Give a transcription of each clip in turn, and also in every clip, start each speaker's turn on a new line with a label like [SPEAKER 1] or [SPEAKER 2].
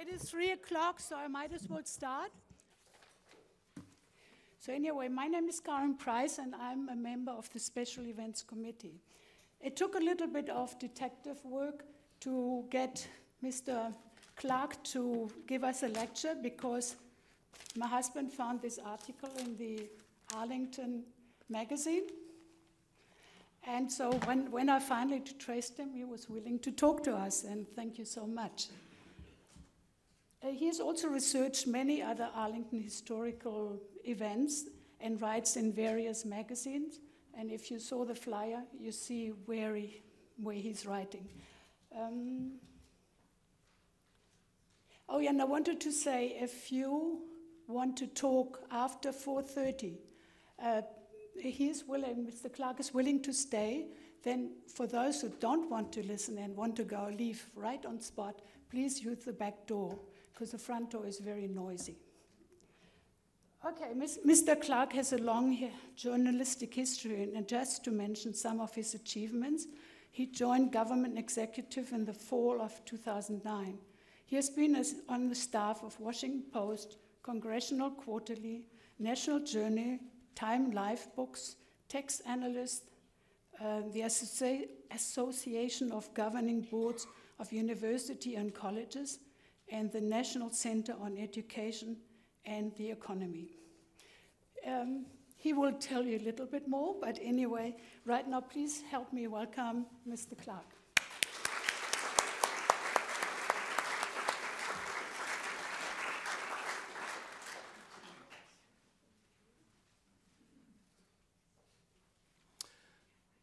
[SPEAKER 1] It is 3 o'clock, so I might as well start. So anyway, my name is Karen Price, and I'm a member of the Special Events Committee. It took a little bit of detective work to get Mr. Clark to give us a lecture, because my husband found this article in the Arlington magazine. And so when I finally traced him, he was willing to talk to us, and thank you so much. He has also researched many other Arlington historical events and writes in various magazines. And if you saw the flyer, you see where he's writing. Oh, yeah, and I wanted to say, if you want to talk after 4:30, he is willing, Mr. Clark is willing to stay. Then for those who don't want to listen and want to go, leave right on spot, please use the back door, because the front door is very noisy. Okay, Mr. Clark has a long journalistic history, and just to mention some of his achievements, he joined government executive in the fall of 2009. He has been on the staff of Washington Post, Congressional Quarterly, National Journal, Time Life Books, text analyst, the Association of Governing Boards of University and Colleges, and the National Center on Education and the Economy. He will tell you a little bit more, but anyway, right now, please help me welcome Mr. Clark.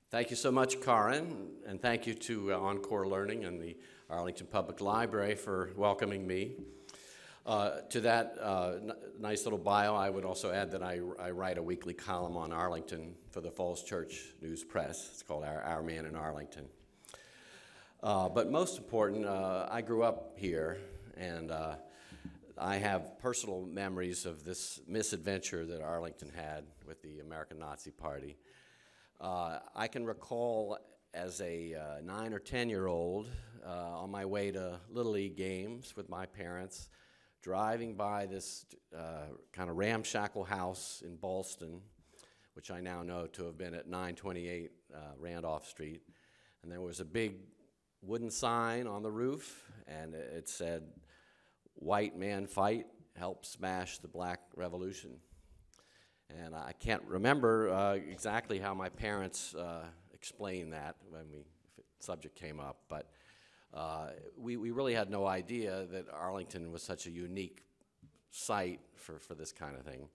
[SPEAKER 2] Thank you so much, Karen, and thank you to Encore Learning and the Arlington Public Library for welcoming me. To that nice little bio, I would also add that I write a weekly column on Arlington for the Falls Church News Press. It's called Our Man in Arlington. But most important, I grew up here, and I have personal memories of this misadventure that Arlington had with the American Nazi Party. I can recall as a 9 or 10-year-old on my way to Little League games with my parents, driving by this kind of ramshackle house in Ballston, which I now know to have been at 928 Randolph Street. And there was a big wooden sign on the roof, and it said, "White man fight, help smash the black revolution." And I can't remember exactly how my parents explained that when the subject came up, but we really had no idea that Arlington was such a unique site for this kind of thing.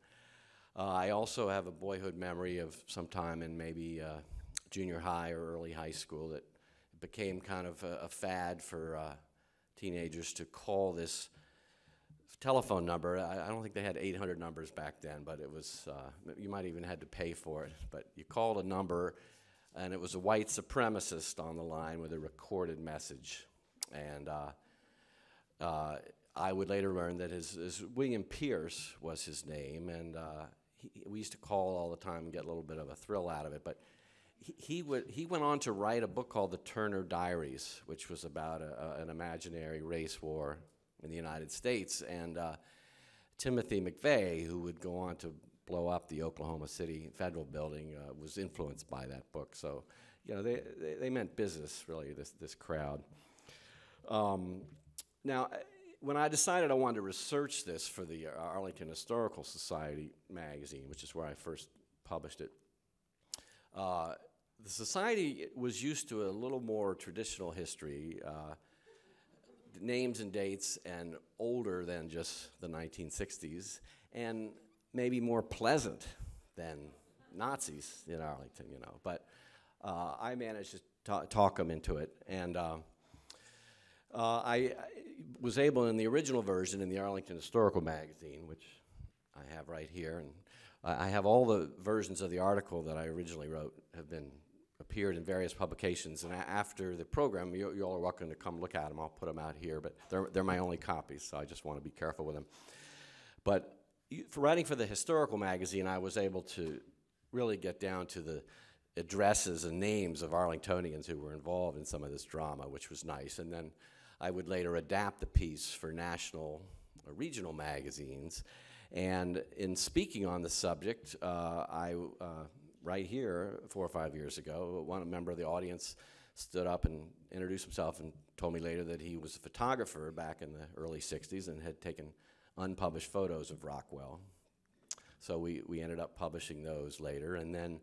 [SPEAKER 2] I also have a boyhood memory of some time in maybe junior high or early high school that it became kind of a fad for teenagers to call this telephone number. I don't think they had 800 numbers back then, but it was, you might even had to pay for it. But you called a number, and it was a white supremacist on the line with a recorded message. And I would later learn that his William Pierce was his name, and we used to call all the time and get a little bit of a thrill out of it. But he went on to write a book called The Turner Diaries, which was about an imaginary race war in the United States, and Timothy McVeigh, who would go on to blow up the Oklahoma City Federal Building, was influenced by that book. So, you know, they meant business, really, this crowd. Now, when I decided I wanted to research this for the Arlington Historical Society magazine, which is where I first published it, the society was used to a little more traditional history, names and dates, and older than just the 1960s, and maybe more pleasant than Nazis in Arlington, you know. But I managed to talk them into it, and I was able, in the original version in the Arlington Historical Magazine, which I have right here, and I have all the versions of the article that I originally wrote have appeared in various publications, and after the program, you all are welcome to come look at them. I'll put them out here, but they're my only copies, so I just want to be careful with them. But for writing for the historical magazine, I was able to really get down to the addresses and names of Arlingtonians who were involved in some of this drama, which was nice. And then I would later adapt the piece for national or regional magazines. And in speaking on the subject, right here, 4 or 5 years ago, one member of the audience stood up and introduced himself and told me later that he was a photographer back in the early 60s and had taken unpublished photos of Rockwell. So we ended up publishing those later. And then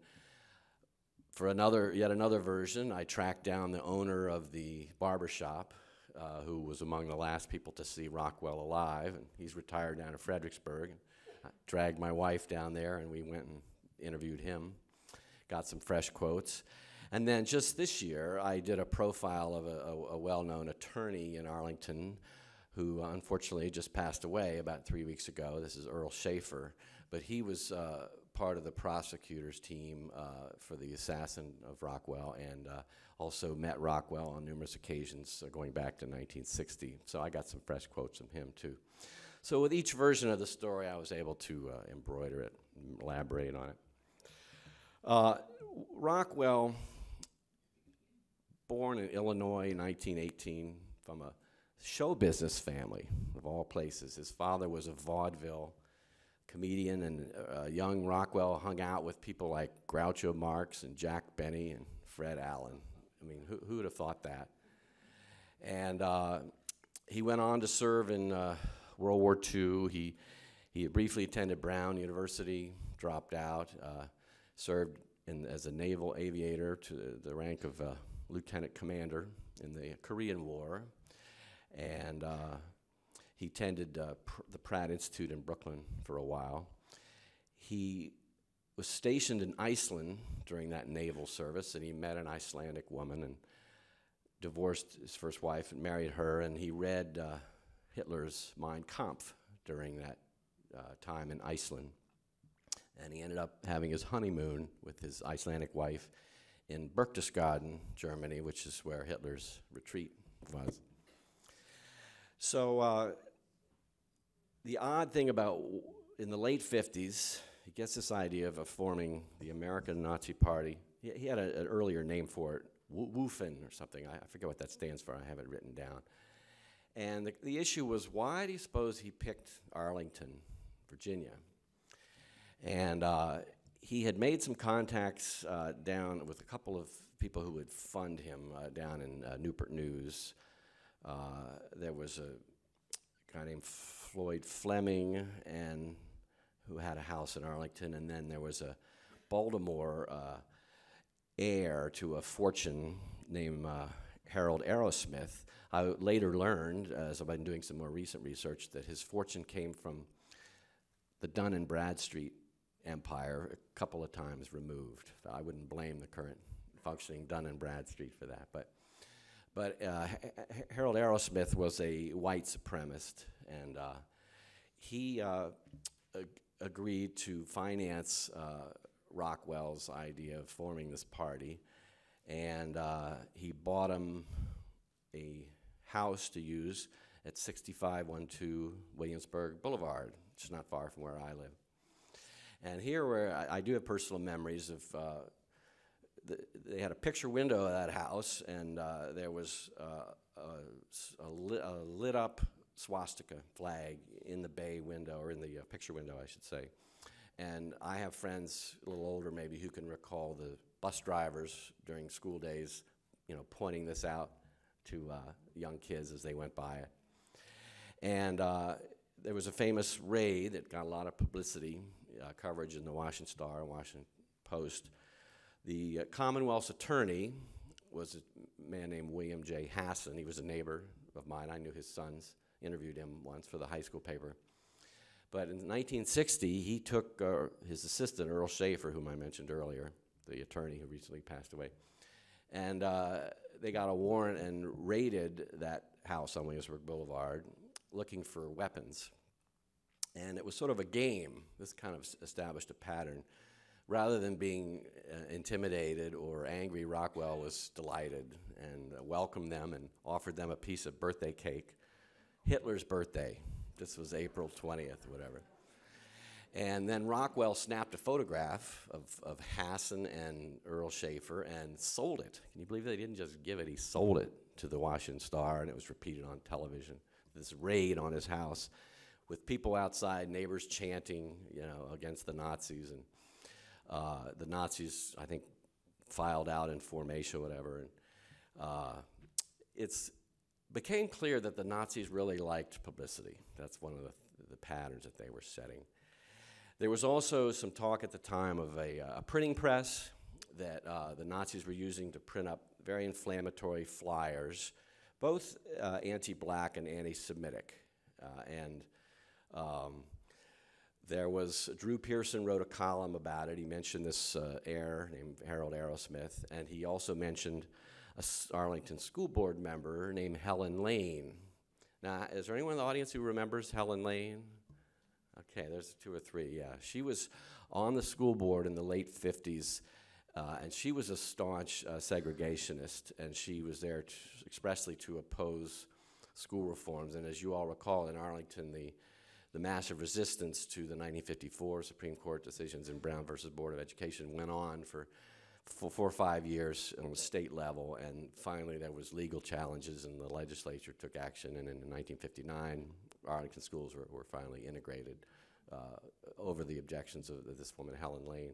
[SPEAKER 2] for yet another version, I tracked down the owner of the barbershop, who was among the last people to see Rockwell alive. And he's retired down to Fredericksburg. I dragged my wife down there, and we went and interviewed him, got some fresh quotes. And then just this year, I did a profile of a well-known attorney in Arlington who unfortunately just passed away about 3 weeks ago. This is Earl Shaffer. But he was part of the prosecutor's team for the assassin of Rockwell, and also met Rockwell on numerous occasions going back to 1960. So I got some fresh quotes from him, too. So with each version of the story, I was able to embroider it, elaborate on it. Rockwell, born in Illinois in 1918 from a show business family, of all places. His father was a vaudeville comedian, and young Rockwell hung out with people like Groucho Marx and Jack Benny and Fred Allen. I mean, who would have thought that? And he went on to serve in World War II. He briefly attended Brown University, dropped out, served as a naval aviator to the rank of lieutenant commander in the Korean War, and he attended the Pratt Institute in Brooklyn for a while. He was stationed in Iceland during that naval service, and he met an Icelandic woman and divorced his first wife and married her, and he read Hitler's Mein Kampf during that time in Iceland. And he ended up having his honeymoon with his Icelandic wife in Berchtesgaden, Germany, which is where Hitler's retreat was. So the odd thing about, in the late 50s, he gets this idea of forming the American Nazi Party. He had an earlier name for it, WUFN or something. I forget what that stands for. I have it written down. And the issue was, why do you suppose he picked Arlington, Virginia? And he had made some contacts down with a couple of people who would fund him down in Newport News. There was a guy named Floyd Fleming, and who had a house in Arlington, and then there was a Baltimore heir to a fortune named Harold Aerosmith. I later learned, as I've been doing some more recent research, that his fortune came from the Dun and Bradstreet empire, a couple of times removed. I wouldn't blame the current functioning Dun and Bradstreet for that, but Harold Aerosmith was a white supremacist, and he agreed to finance Rockwell's idea of forming this party, and he bought him a house to use at 6512 Williamsburg Boulevard, which is not far from where I live. And here, where I do have personal memories of, they had a picture window of that house, and there was a lit up swastika flag in the bay window, or in the picture window, I should say. And I have friends, a little older maybe, who can recall the bus drivers during school days, pointing this out to young kids as they went by it. And there was a famous raid that got a lot of publicity, coverage in the Washington Star and Washington Post. The Commonwealth's attorney was a man named William J. Hasson. He was a neighbor of mine. I knew his sons, interviewed him once for the high school paper. But in 1960, he took his assistant, Earl Shaffer, whom I mentioned earlier, the attorney who recently passed away, and they got a warrant and raided that house on Williamsburg Boulevard looking for weapons. And it was sort of a game. This kind of established a pattern. Rather than being intimidated or angry, Rockwell was delighted and welcomed them and offered them a piece of birthday cake. Hitler's birthday. This was April 20th, whatever. And then Rockwell snapped a photograph of Hasson and Earl Shaffer and sold it. Can you believe they didn't just give it? He sold it to the Washington Star, and it was repeated on television. This raid on his house with people outside, neighbors chanting, you know, against the Nazis, and the Nazis, I think, filed out in formation, whatever. And it's became clear that the Nazis really liked publicity. That's one of the patterns that they were setting. There was also some talk at the time of a printing press that the Nazis were using to print up very inflammatory flyers, both anti-black and anti-Semitic. There was, Drew Pearson wrote a column about it. He mentioned this heir named Harold Aerosmith, and he also mentioned a Arlington school board member named Helen Lane. Now, is there anyone in the audience who remembers Helen Lane? Okay, there's 2 or 3, yeah. She was on the school board in the late 50s, and she was a staunch segregationist, and she was there expressly to oppose school reforms. And as you all recall, in Arlington, the massive resistance to the 1954 Supreme Court decisions in Brown versus Board of Education went on for 4 or 5 years on the state level, and finally there was legal challenges, and the legislature took action, and in 1959, Arlington schools were finally integrated over the objections of this woman, Helen Lane.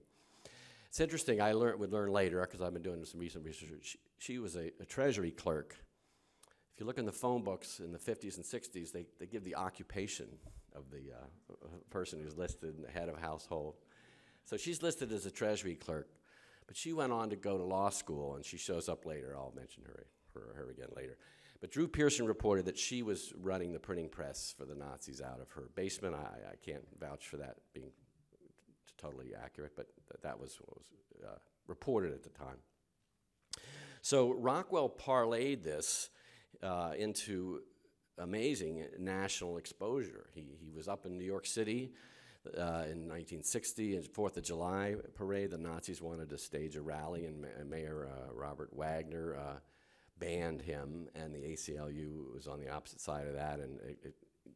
[SPEAKER 2] It's interesting, I would learn later, because I've been doing some recent research, she was a treasury clerk. If you look in the phone books in the 50s and 60s, they give the occupation of the person who's listed in the head of household. So she's listed as a treasury clerk, but she went on to go to law school, and she shows up later. I'll mention her again later. But Drew Pearson reported that she was running the printing press for the Nazis out of her basement. I can't vouch for that being totally accurate, but that was what was reported at the time. So Rockwell parlayed this into amazing national exposure. He was up in New York City in 1960, in 4th of July parade. The Nazis wanted to stage a rally, and Mayor Robert Wagner banned him, and the ACLU was on the opposite side of that, and it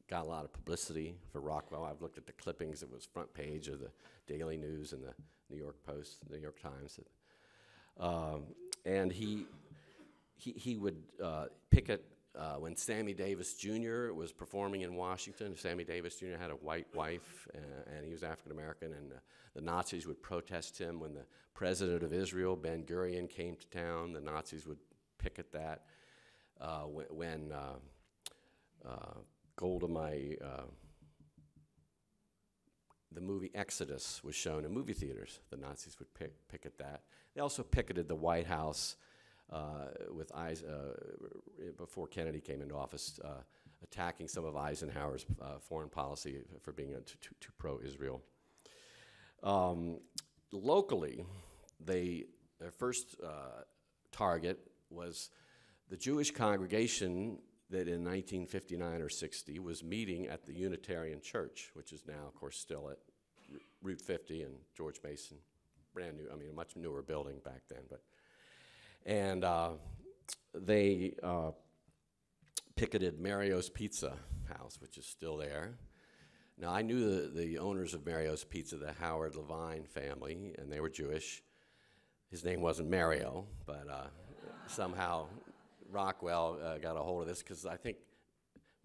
[SPEAKER 2] got a lot of publicity for Rockwell. I've looked at the clippings. It was front page of the Daily News and the New York Post, New York Times. And he would picket when Sammy Davis Jr. was performing in Washington. Sammy Davis Jr. had a white wife, and he was African American, and the Nazis would protest him. When the president of Israel, Ben Gurion, came to town, the Nazis would picket that. When Golda Meir, the movie Exodus was shown in movie theaters, the Nazis would picket that. They also picketed the White House with before Kennedy came into office, attacking some of Eisenhower's foreign policy for being too pro-Israel. Locally, their first target was the Jewish congregation that in 1959 or 60 was meeting at the Unitarian Church, which is now, of course, still at Route 50 and George Mason. Brand new, I mean, a much newer building back then. And they picketed Mario's Pizza House, which is still there. Now, I knew the owners of Mario's Pizza, the Howard Levine family, and they were Jewish. His name wasn't Mario, but somehow Rockwell got a hold of this, because I think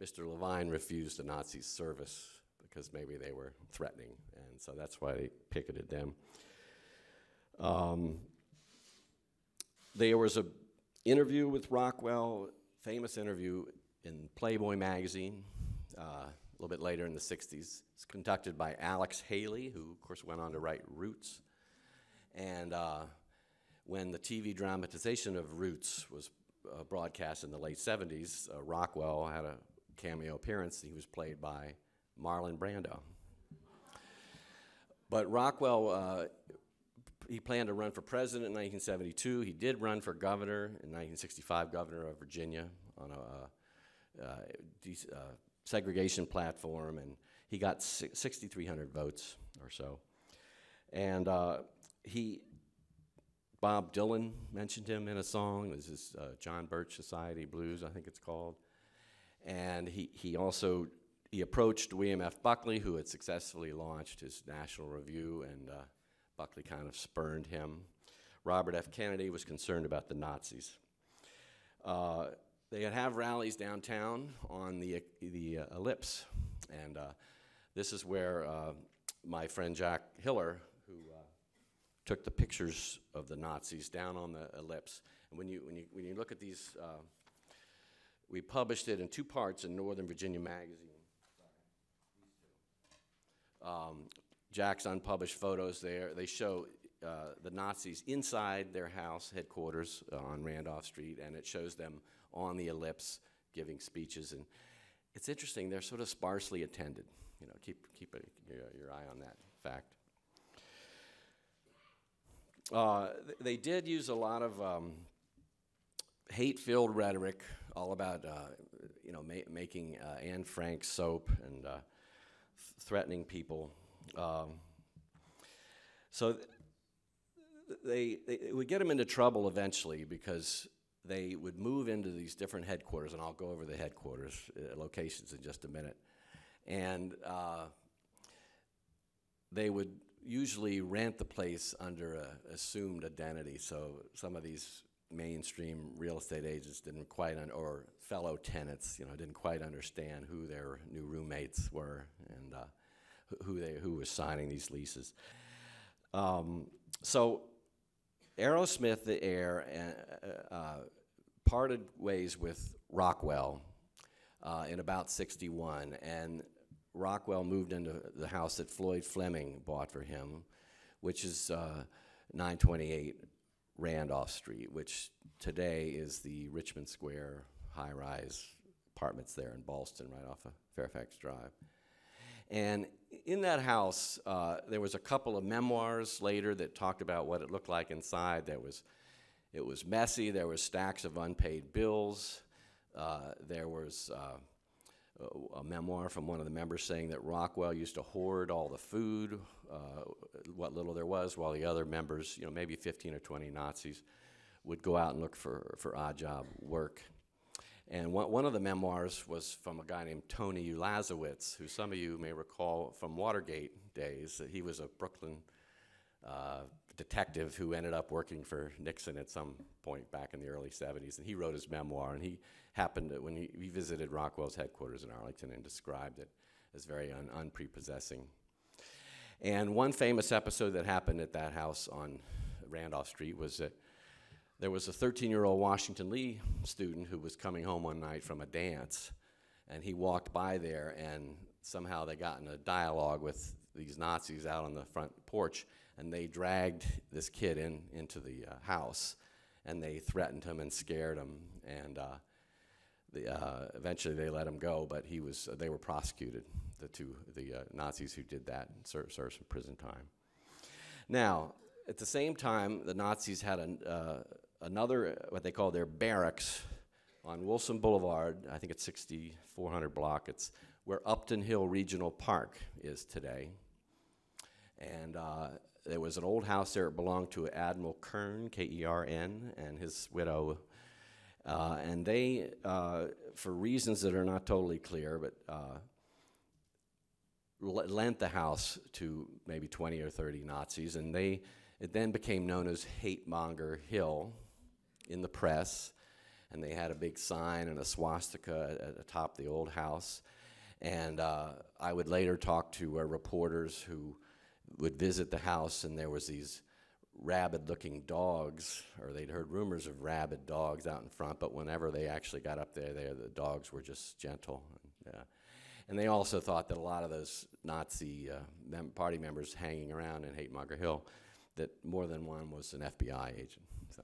[SPEAKER 2] Mr. Levine refused the Nazis service because maybe they were threatening, and so that's why they picketed them. There was an interview with Rockwell, famous interview in Playboy magazine, a little bit later in the 60s. It's conducted by Alex Haley, who, of course, went on to write Roots. And when the TV dramatization of Roots was broadcast in the late 70s, Rockwell had a cameo appearance. He was played by Marlon Brando. But Rockwell, he planned to run for president in 1972. He did run for governor in 1965, governor of Virginia, on a segregation platform, and he got 6,300 votes or so. And Bob Dylan mentioned him in a song. This is John Birch Society Blues, I think it's called. And he approached William F. Buckley, who had successfully launched his National Review, and Buckley kind of spurned him. Robert F. Kennedy was concerned about the Nazis. they'd have rallies downtown on the ellipse. And this is where my friend Jack Hiller, who took the pictures of the Nazis down on the ellipse. And when you look at these, we published it in 2 parts in Northern Virginia Magazine. Jack's unpublished photos there, they show the Nazis inside their house headquarters on Randolph Street, and it shows them on the ellipse giving speeches. And it's interesting, they're sort of sparsely attended. You know, keep your eye on that fact. They did use a lot of hate-filled rhetoric, all about you know, making Anne Frank soap and threatening people. So they would get them into trouble eventually because they would move into these different headquarters, and I'll go over the headquarters locations in just a minute. And they would usually rent the place under an assumed identity. So some of these mainstream real estate agents didn't quite, or fellow tenants, you know, didn't quite understand who their new roommates were and who was signing these leases. So Aerosmith, the heir, parted ways with Rockwell in about '61, and Rockwell moved into the house that Floyd Fleming bought for him, which is 928 Randolph Street, which today is the Richmond Square high-rise apartments there in Ballston, right off of Fairfax Drive. And in that house, there was a couple of memoirs later that talked about what it looked like inside. It was messy. There was stacks of unpaid bills. There was a memoir from one of the members saying that Rockwell used to hoard all the food, what little there was, while the other members, you know, maybe 15 or 20 Nazis, would go out and look for odd job work. And one of the memoirs was from a guy named Tony Ulazowitz, who some of you may recall from Watergate days. He was a Brooklyn detective who ended up working for Nixon at some point back in the early 70s, and he wrote his memoir, and he happened to, when he visited Rockwell's headquarters in Arlington and described it as very unprepossessing. And one famous episode that happened at that house on Randolph Street was that there was a 13-year-old Washington Lee student who was coming home one night from a dance, and he walked by there, and somehow they got in a dialogue with these Nazis out on the front porch, and they dragged this kid into the house, and they threatened him and scared him, and eventually they let him go, but they were prosecuted, the Nazis who did that, and served some prison time. Now, at the same time, the Nazis had another, what they call their barracks on Wilson Boulevard. I think it's 6400 block. It's where Upton Hill Regional Park is today. And there was an old house there. It belonged to Admiral Kern, K-E-R-N, and his widow. And they, for reasons that are not totally clear, but lent the house to maybe 20 or 30 Nazis, and it then became known as Hate Monger Hill in the press, and they had a big sign and a swastika at the top of the old house. And I would later talk to reporters who would visit the house, and there was these rabid-looking dogs, or they'd heard rumors of rabid dogs out in front, but whenever they actually got up there, the dogs were just gentle. And they also thought that a lot of those Nazi party members hanging around in Hate Monger Hill, that more than one was an FBI agent. So,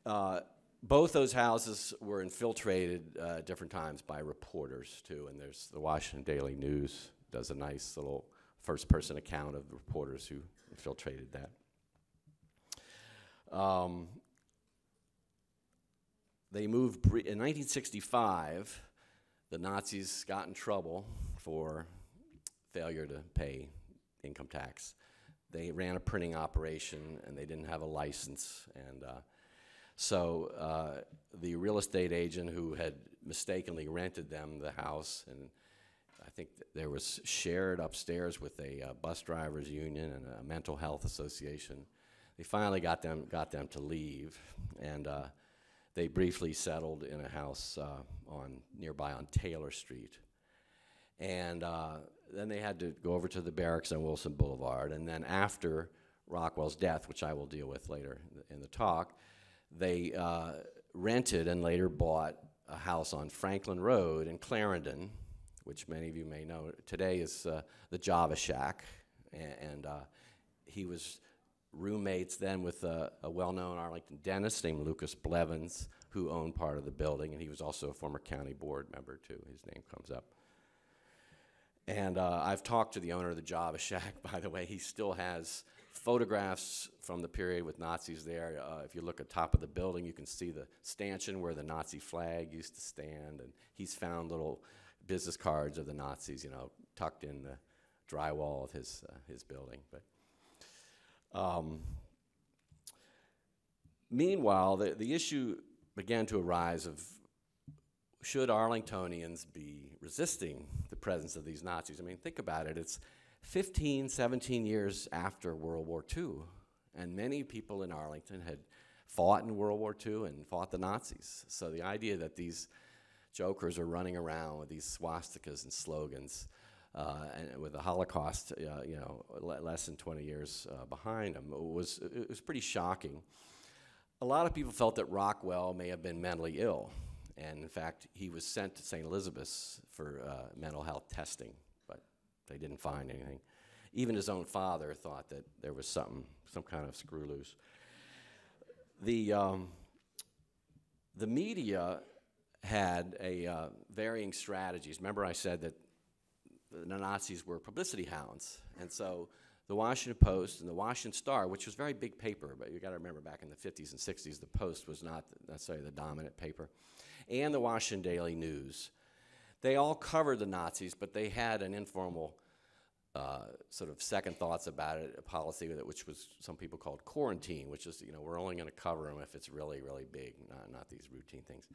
[SPEAKER 2] yeah. Both those houses were infiltrated at different times by reporters, too, and there's the Washington Daily News does a nice little first-person account of the reporters who infiltrated that. They moved, in 1965, the Nazis got in trouble for failure to pay income tax. They ran a printing operation, and they didn't have a license, and so the real estate agent who had mistakenly rented them the house, and I think there was shared upstairs with a bus drivers union and a mental health association. They finally got them to leave, and they briefly settled in a house nearby on Taylor Street. And then they had to go over to the barracks on Wilson Boulevard. And then after Rockwell's death, which I will deal with later in the talk, they rented and later bought a house on Franklin Road in Clarendon, which many of you may know today is the Java Shack. And he was roommates then with a well-known Arlington dentist named Lucas Blevins, who owned part of the building, and he was also a former county board member too. His name comes up. And I've talked to the owner of the Java Shack, by the way. He still has photographs from the period with Nazis there. If you look at top of the building, you can see the stanchion where the Nazi flag used to stand, and he's found little business cards of the Nazis, you know, tucked in the drywall of his building. But meanwhile, the issue began to arise of should Arlingtonians be resisting the presence of these Nazis? I mean, think about it. It's 15, 17 years after World War II, and many people in Arlington had fought in World War II and fought the Nazis. So the idea that these jokers are running around with these swastikas and slogans and with the Holocaust, you know, less than 20 years behind them, it was pretty shocking. A lot of people felt that Rockwell may have been mentally ill, and in fact, he was sent to St. Elizabeth's for mental health testing, but they didn't find anything. Even his own father thought that there was some kind of screw loose. The media had varying strategies. Remember I said that the Nazis were publicity hounds, and so the Washington Post and the Washington Star, which was a very big paper, but you got to remember back in the 50s and 60s, the Post was not necessarily the dominant paper, and the Washington Daily News. They all covered the Nazis, but they had an informal sort of second thoughts about it, a policy with it, which was some people called quarantine, which is, you know, we're only going to cover them if it's really, really big, not these routine things.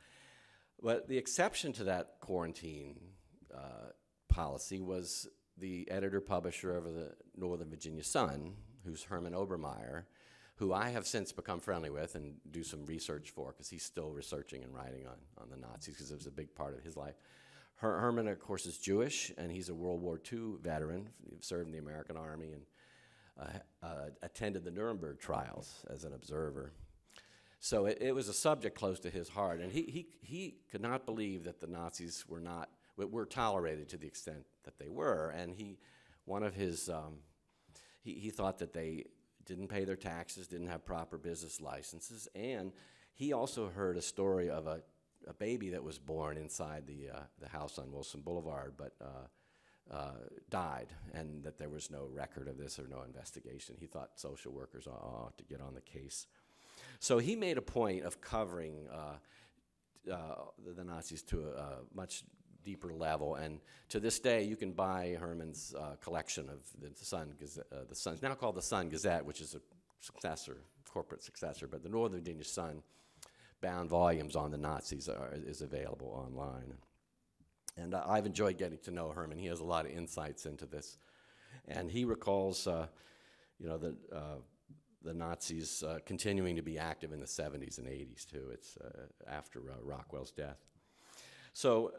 [SPEAKER 2] But the exception to that quarantine policy was the editor-publisher of the Northern Virginia Sun, who's Herman Obermeyer, who I have since become friendly with and do some research for, because he's still researching and writing on the Nazis, because it was a big part of his life. Herman, of course, is Jewish, and he's a World War II veteran. He served in the American Army and attended the Nuremberg trials as an observer. So it was a subject close to his heart, and he could not believe that the Nazis were tolerated to the extent that they were, and he thought that they didn't pay their taxes, didn't have proper business licenses, and he also heard a story of a baby that was born inside the house on Wilson Boulevard, but died, and that there was no record of this or no investigation. He thought social workers ought to get on the case. So he made a point of covering the Nazis to a much deeper level, and to this day you can buy Herman's collection of the Sun Gazette, the Sun's now called the Sun Gazette, which is a successor, corporate successor, but the Northern Virginia Sun bound volumes on the Nazis is available online. And I've enjoyed getting to know Herman. He has a lot of insights into this, and he recalls you know, the Nazis continuing to be active in the 70s and 80s too. It's after Rockwell's death. So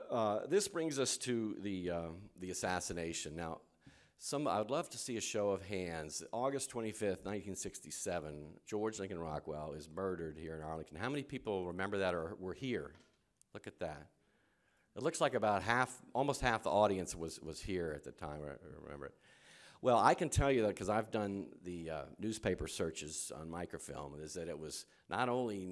[SPEAKER 2] this brings us to the assassination. Now, I would love to see a show of hands. August 25th, 1967, George Lincoln Rockwell is murdered here in Arlington. How many people remember that or were here? Look at that. It looks like about almost half the audience was here at the time. I remember it. Well, I can tell you that because I've done the newspaper searches on microfilm, is that it was not only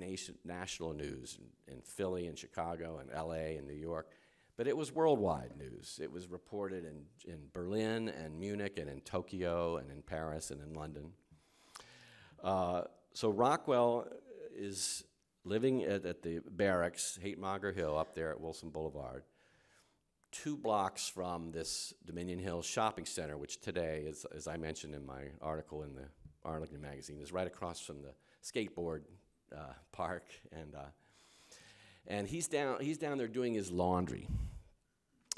[SPEAKER 2] national news in Philly and Chicago and LA and New York, but it was worldwide news. It was reported in Berlin and Munich and in Tokyo and in Paris and in London. So Rockwell is living at the barracks, Haight-Monger Hill, up there at Wilson Boulevard, 2 blocks from this Dominion Hills shopping center, which today, as I mentioned in my article in the Arlington magazine, is right across from the skateboard park, and he's down there doing his laundry.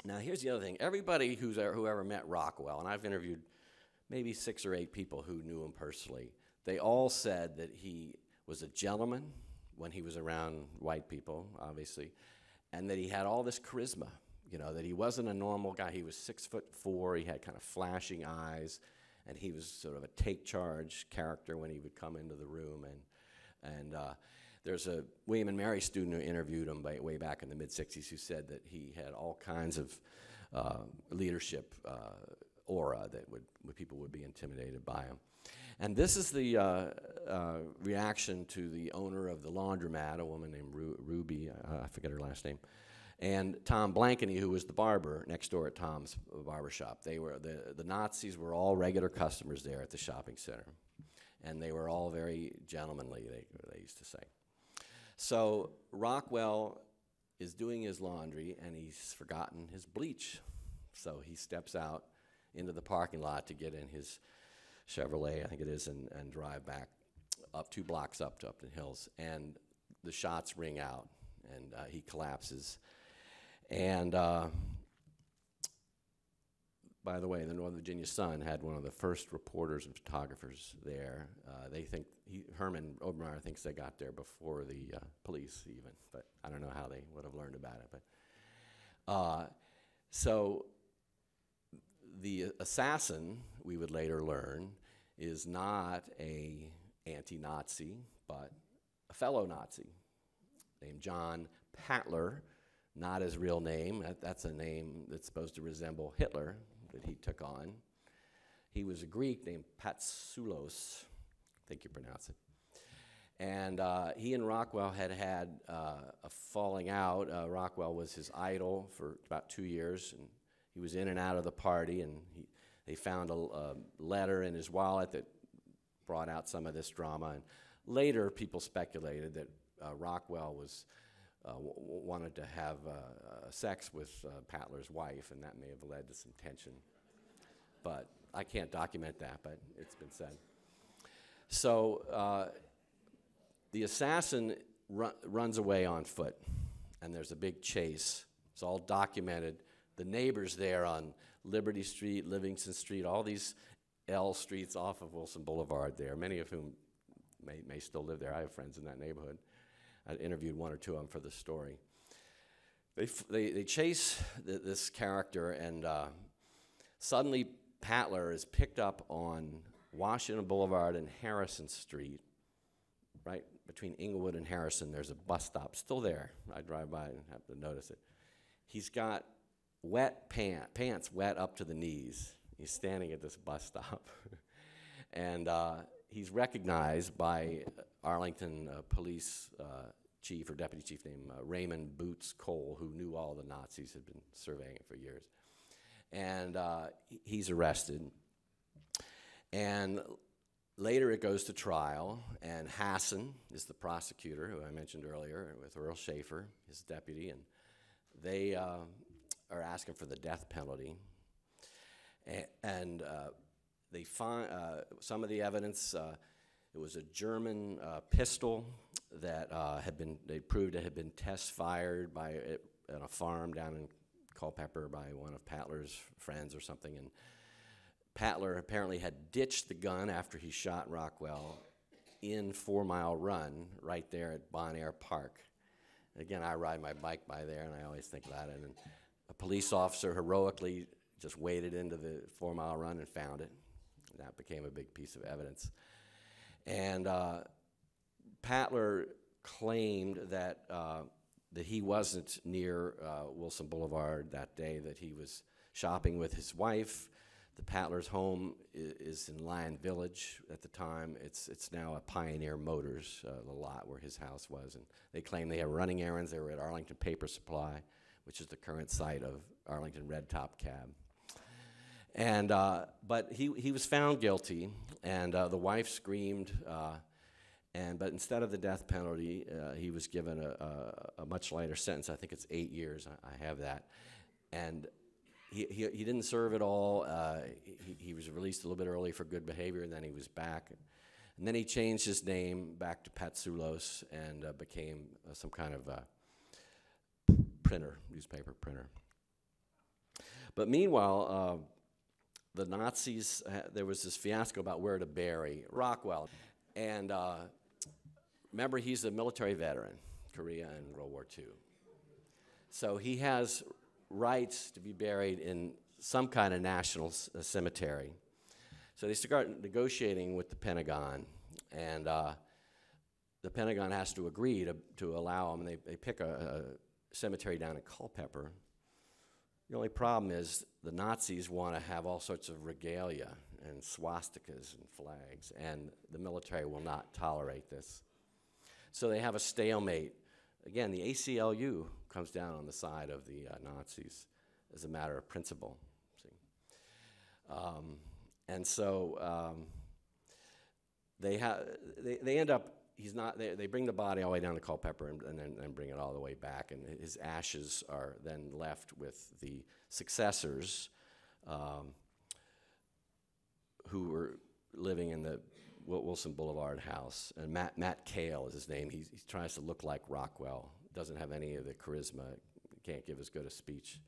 [SPEAKER 2] Now here's the other thing. Everybody who ever met Rockwell, and I've interviewed maybe 6 or 8 people who knew him personally, they all said that he was a gentleman, when he was around white people, obviously, and that he had all this charisma, you know, that he wasn't a normal guy. He was 6'4", he had kind of flashing eyes, and he was sort of a take-charge character when he would come into the room. And there's a William and Mary student who interviewed him way back in the mid-'60s who said that he had all kinds of leadership aura that people would be intimidated by him. And this is the reaction to the owner of the laundromat, a woman named Ruby, I forget her last name, and Tom Blankeny, who was the barber next door at Tom's barbershop. They were the Nazis were all regular customers there at the shopping center, and they were all very gentlemanly, they used to say. So Rockwell is doing his laundry, and he's forgotten his bleach. So he steps out into the parking lot to get in his Chevrolet, I think it is, and drive back up 2 blocks up to Upton Hills. And the shots ring out, and he collapses. And by the way, the Northern Virginia Sun had one of the first reporters and photographers there. They think, Herman Obermeyer thinks they got there before the police even, but I don't know how they would have learned about it. But so the assassin, we would later learn, is not a anti-Nazi, but a fellow Nazi named John Patler, not his real name. That's a name that's supposed to resemble Hitler that he took on. He was a Greek named Patsulos, I think you pronounce it. And he and Rockwell had a falling out. Rockwell was his idol for about 2 years, and he was in and out of the party, and they found a letter in his wallet that brought out some of this drama. And later, people speculated that Rockwell wanted to have sex with Patler's wife, and that may have led to some tension. But I can't document that, but it's been said. So the assassin runs away on foot, and there's a big chase. It's all documented. The neighbors there on Liberty Street, Livingston Street, all these L streets off of Wilson Boulevard there, many of whom may still live there. I have friends in that neighborhood. I interviewed 1 or 2 of them for this story. They chase this character, and suddenly Patler is picked up on Washington Boulevard and Harrison Street, right between Inglewood and Harrison. There's a bus stop still there. I drive by and have to notice it. He's got wet pants wet up to the knees. He's standing at this bus stop. And he's recognized by Arlington police chief or deputy chief named Raymond Boots Cole, who knew all the Nazis, had been surveying it for years. And he's arrested. And later it goes to trial, and Hassan is the prosecutor, who I mentioned earlier, with Earl Shaffer, his deputy, and they are asking for the death penalty. And they find some of the evidence. It was a German pistol that they proved it had been test fired on a farm down in Culpeper by one of Patler's friends or something. And Patler apparently had ditched the gun after he shot Rockwell in 4 Mile Run right there at Bon Air Park. Again, I ride my bike by there, and I always think about it. And a police officer heroically just waded into the 4 Mile Run and found it. That became a big piece of evidence. And Patler claimed that he wasn't near Wilson Boulevard that day, that he was shopping with his wife. The Patler's home is in Lion Village at the time. It's now a Pioneer Motors, the lot where his house was. And they claim they were running errands. They were at Arlington Paper Supply, which is the current site of Arlington Red Top Cab. And but he was found guilty, and the wife screamed. But instead of the death penalty, he was given a much lighter sentence. I think it's 8 years. I have that. And he didn't serve at all. He was released a little bit early for good behavior, and then he was back. And then he changed his name back to Patsulos and became some kind of newspaper printer. But meanwhile, the Nazis, there was this fiasco about where to bury Rockwell. And remember, he's a military veteran, Korea and World War II. So he has rights to be buried in some kind of national cemetery. So they start negotiating with the Pentagon, and the Pentagon has to agree to allow them. They pick a cemetery down in Culpeper. The only problem is the Nazis want to have all sorts of regalia and swastikas and flags, and the military will not tolerate this. So they have a stalemate. Again, the ACLU comes down on the side of the Nazis as a matter of principle. See? And so they end up. They bring the body all the way down to Culpeper and then bring it all the way back, and his ashes are then left with the successors who were living in the Wilson Boulevard house. And Matt Cale is his name. He tries to look like Rockwell. Doesn't have any of the charisma. Can't give as good a speech.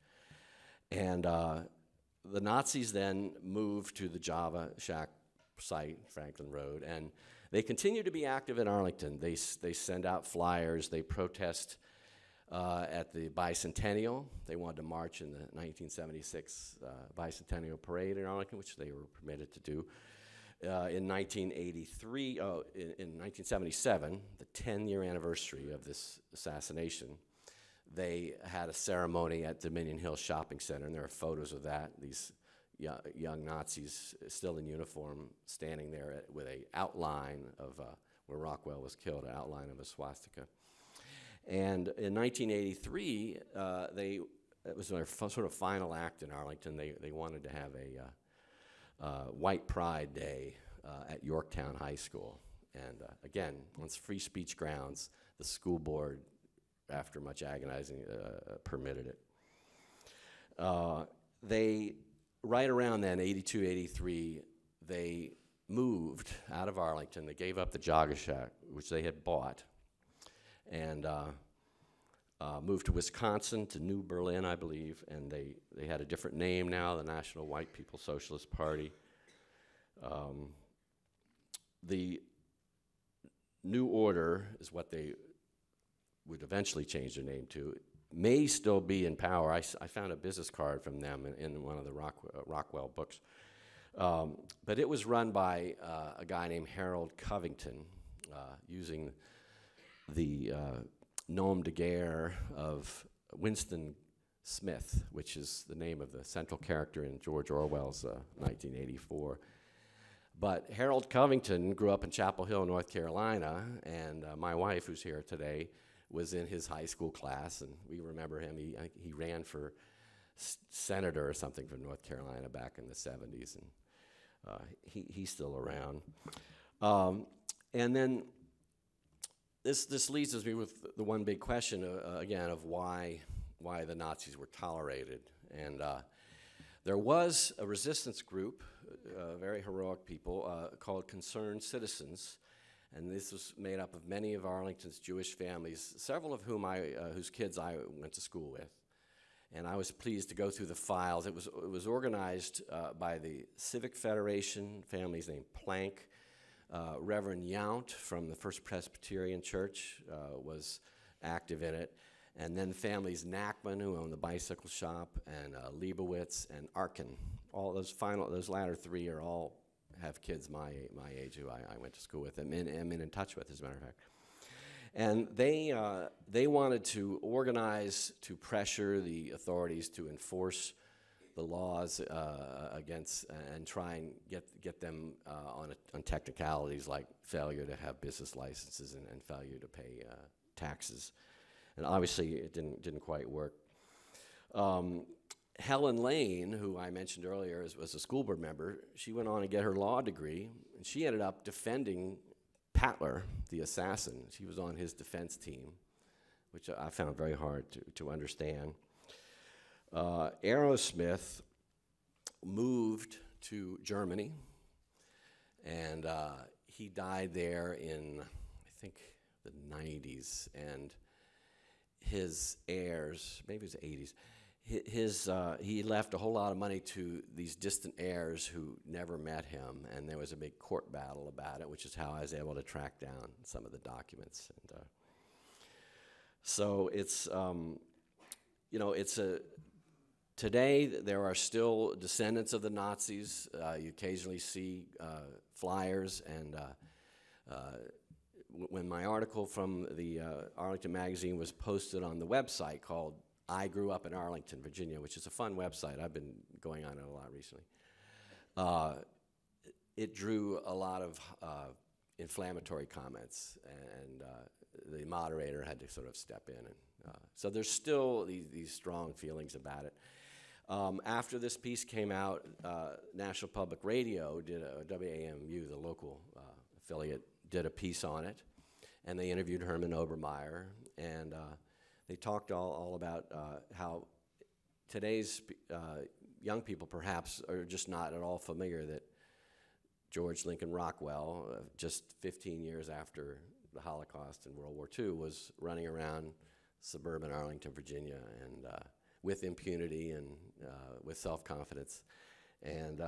[SPEAKER 2] And the Nazis then moved to the Java Shack site, Franklin Road, and they continue to be active in Arlington. They send out flyers. They protest at the bicentennial. They wanted to march in the 1976 bicentennial parade in Arlington, which they were permitted to do. In 1977, the 10-year anniversary of this assassination, they had a ceremony at Dominion Hill Shopping Center, and there are photos of that. These young Nazis still in uniform standing there with an outline of where Rockwell was killed, an outline of a swastika. And in 1983, it was their sort of final act in Arlington. They wanted to have a White Pride Day at Yorktown High School. And again, on free speech grounds, the school board, after much agonizing, permitted it. Right around then, 82, 83, they moved out of Arlington. They gave up the Jogga Shack, which they had bought, and moved to Wisconsin, to New Berlin, I believe, and they had a different name now, the National White People's Socialist Party. The New Order is what they would eventually change their name to. May still be in power. I found a business card from them in one of the Rockwell books. But it was run by a guy named Harold Covington, using the nom de guerre of Winston Smith, which is the name of the central character in George Orwell's 1984. But Harold Covington grew up in Chapel Hill, North Carolina, and my wife, who's here today, was in his high school class, and we remember him. He ran for senator or something from North Carolina back in the 70s, and he's still around. And then this leads us with the one big question again of why the Nazis were tolerated. And there was a resistance group, very heroic people, called Concerned Citizens. And this was made up of many of Arlington's Jewish families, several of whom whose kids I went to school with. And I was pleased to go through the files. It was organized by the Civic Federation, families named Plank. Reverend Yount from the First Presbyterian Church was active in it. And then families Nachman, who owned the bicycle shop, and Leibowitz and Arkin. All those latter three have kids my age who I went to school with and am in touch with, as a matter of fact. And they wanted to organize to pressure the authorities to enforce the laws against and try and get them on technicalities like failure to have business licenses and failure to pay taxes. And obviously it didn't quite work. Helen Lane, who I mentioned earlier was a school board member, she went on to get her law degree, and she ended up defending Patler, the assassin. She was on his defense team, which I found very hard to understand. Aerosmith moved to Germany, and he died there in, I think, the 90s, and his heirs, maybe it was the 80s, he left a whole lot of money to these distant heirs who never met him, and there was a big court battle about it, which is how I was able to track down some of the documents. And so it's, you know, today there are still descendants of the Nazis. You occasionally see flyers, and when my article from the Arlington magazine was posted on the website called I Grew Up in Arlington, Virginia, which is a fun website. I've been going on it a lot recently. It drew a lot of inflammatory comments, and the moderator had to sort of step in. And so there's still these strong feelings about it. After this piece came out, National Public Radio did WAMU, the local affiliate, did a piece on it, and they interviewed Herman Obermeyer, and they talked all about how today's young people perhaps are just not at all familiar that George Lincoln Rockwell, just 15 years after the Holocaust and World War II, was running around suburban Arlington, Virginia, and with impunity and with self-confidence. And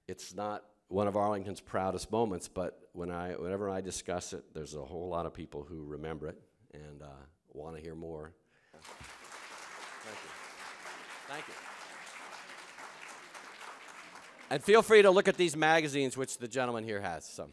[SPEAKER 2] it's not one of Arlington's proudest moments, but whenever I discuss it, there's a whole lot of people who remember it and want to hear more. Thank you. Thank you. And feel free to look at these magazines, which the gentleman here has some.